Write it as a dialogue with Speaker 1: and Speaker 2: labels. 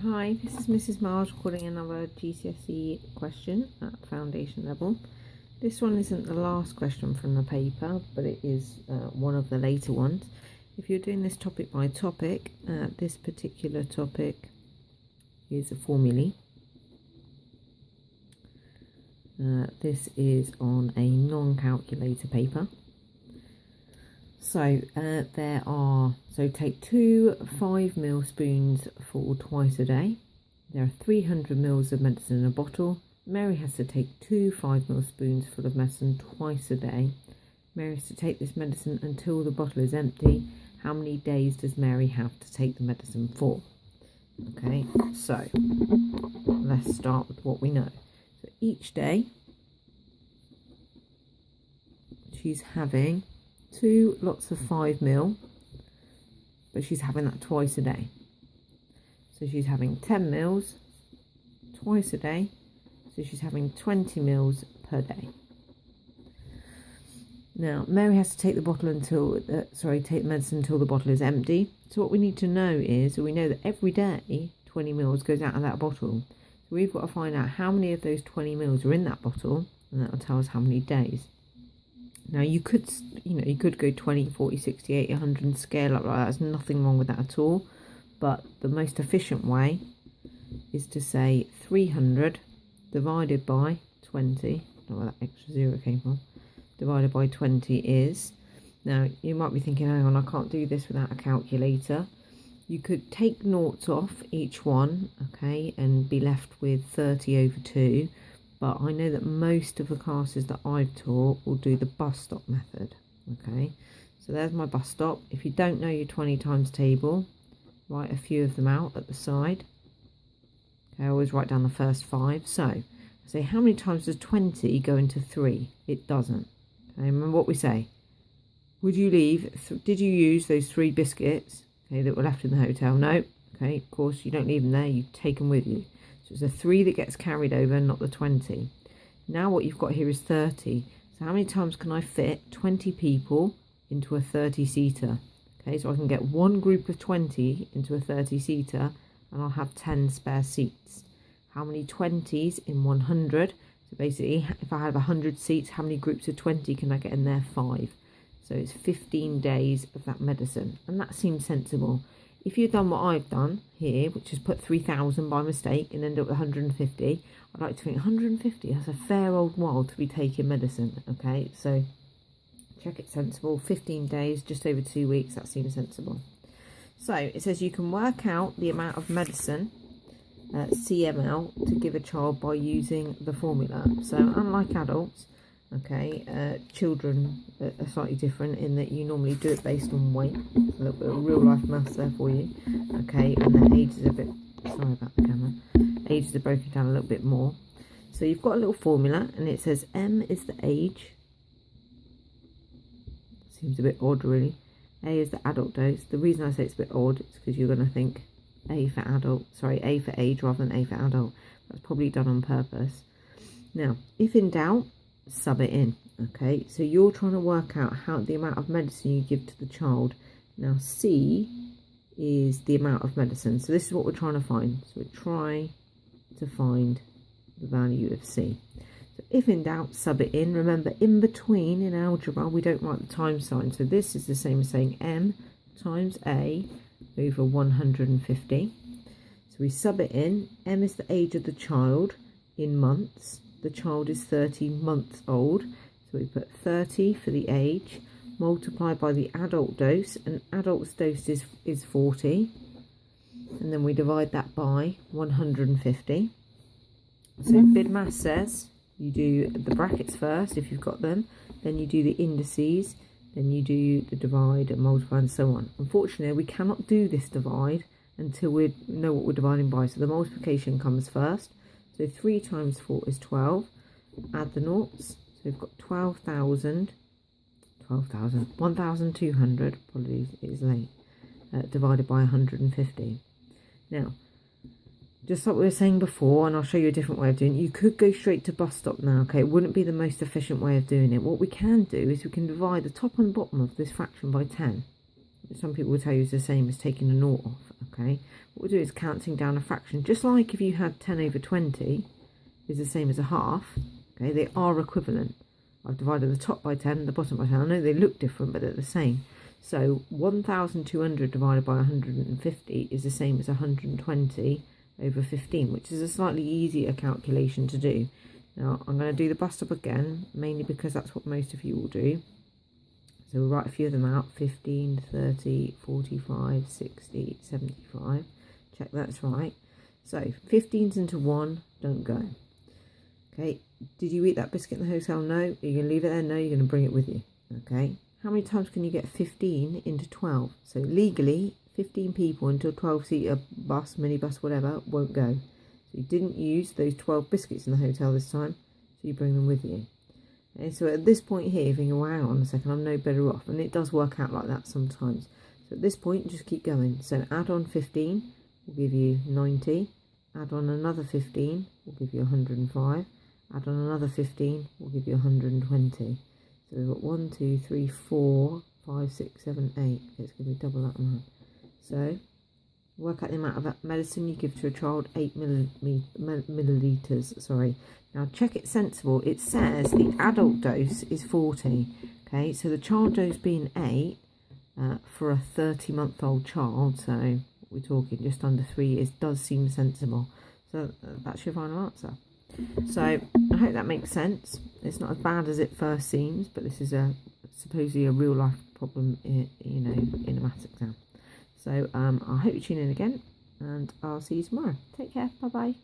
Speaker 1: Hi, this is Mrs. Miles recording another GCSE question at foundation level. This one isn't the last question from the paper, but it is one of the later ones. If you're doing this topic by topic, this particular topic is a formulae. This is on a non-calculator paper. So take 2 5ml spoons for twice a day. There are 300 ml of medicine in a bottle. Mary has to take 2 5ml spoons full of medicine twice a day. Mary has to take this medicine until the bottle is empty. How many days does Mary have to take the medicine for? Okay, so let's start with what we know. So each day she's having 2 lots of 5ml, but she's having that twice a day. So she's having 10 ml twice a day, so she's having 20 ml per day. Now Mary has to take the bottle until take the medicine until the bottle is empty. So what we need to know is, we know that every day 20 ml goes out of that bottle. So we've got to find out how many of those 20 ml are in that bottle, and that will tell us how many days. Now you could go 20, 40, 60, 80, 100 and scale up like that. There's nothing wrong with that at all. But the most efficient way is to say 300 divided by 20. I don't know where that extra 0 came from. Divided by 20 is... Now you might be thinking, hang on, I can't do this without a calculator. You could take noughts off each one, okay, and be left with 30 over 2. But I know that most of the classes that I've taught will do the bus stop method. Okay, so there's my bus stop. If you don't know your 20 times table, write a few of them out at the side. Okay, I always write down the first 5. So I say, how many times does 20 go into 3? It doesn't. Okay, remember what we say. Did you use those 3 biscuits, okay, that were left in the hotel? No. Okay, of course you don't leave them there, you take them with you. So it's the 3 that gets carried over, not the 20. Now what you've got here is 30. So how many times can I fit 20 people into a 30-seater? Okay, so I can get one group of 20 into a 30-seater, and I'll have 10 spare seats. How many 20s in 100? So basically, if I have 100 seats, how many groups of 20 can I get in there? 5. So it's 15 days of that medicine, and that seems sensible. If you've done what I've done here, which is put 3,000 by mistake and end up with 150, I'd like to think 150, that's a fair old while to be taking medicine, okay? So check it sensible. 15 days, just over 2 weeks, that seems sensible. So it says you can work out the amount of medicine, CML, to give a child by using the formula. So unlike adults, okay, children are slightly different in that you normally do it based on weight. A little bit of real life maths there for you. Okay, and their ages are a bit, sorry about the camera, ages are broken down a little bit more. So you've got a little formula, and it says M is the age. Seems a bit odd really. A is the adult dose. The reason I say it's a bit odd is because you're going to think A for age rather than A for adult. That's probably done on purpose. Now, if in doubt, sub it in. Okay, so you're trying to work out the amount of medicine you give to the child. Now C is the amount of medicine, so this is what we're trying to find. So we try to find the value of C. So if in doubt, sub it in. Remember, in between in algebra we don't write the times sign, so this is the same as saying M times A over 150. So we sub it in. M is the age of the child in months. The child is 30 months old, so we put 30 for the age, multiplied by the adult dose, and adult's dose is 40, and then we divide that by 150. So bid math says you do the brackets first if you've got them, then you do the indices, then you do the divide and multiply and so on. Unfortunately, we cannot do this divide until we know what we're dividing by, so the multiplication comes first. So 3 times 4 is 12. Add the noughts. So we've got 1,200, apologies, it is late, divided by 150. Now, just like we were saying before, and I'll show you a different way of doing it, you could go straight to bus stop now, okay? It wouldn't be the most efficient way of doing it. What we can do is we can divide the top and bottom of this fraction by 10, some people will tell you is the same as taking a naught off, okay? What we'll do is counting down a fraction, just like if you had 10 over 20 is the same as a half, okay? They are equivalent. I've divided the top by 10, the bottom by 10. I know they look different, but they're the same. So 1,200 divided by 150 is the same as 120 over 15, which is a slightly easier calculation to do. Now, I'm going to do the bust up again, mainly because that's what most of you will do. So we'll write a few of them out: 15, 30, 45, 60, 75. Check that's right. So 15s into 1, don't go. Okay, did you eat that biscuit in the hotel? No. Are you going to leave it there? No, you're going to bring it with you. Okay, how many times can you get 15 into 12? So legally, 15 people into a 12-seater bus, minibus, whatever, won't go. So you didn't use those 12 biscuits in the hotel this time, so you bring them with you. Okay, so at this point here, you're thinking, well, hang on a second, I'm no better off. And it does work out like that sometimes. So at this point, just keep going. So add on 15 will give you 90. Add on another 15 will give you 105. Add on another 15 will give you 120. So we've got 1, 2, 3, 4, 5, 6, 7, 8. It's going to be double that amount. So work out the amount of medicine you give to a child, 8 millilitres, sorry. Now check it's sensible. It says the adult dose is 40. Okay, so the child dose being 8 for a 30-month-old child, so we're talking just under 3 years, does seem sensible. So that's your final answer. So I hope that makes sense. It's not as bad as it first seems, but this is supposedly a real life problem in a maths exam. So I hope you tune in again, and I'll see you tomorrow. Take care. Bye bye.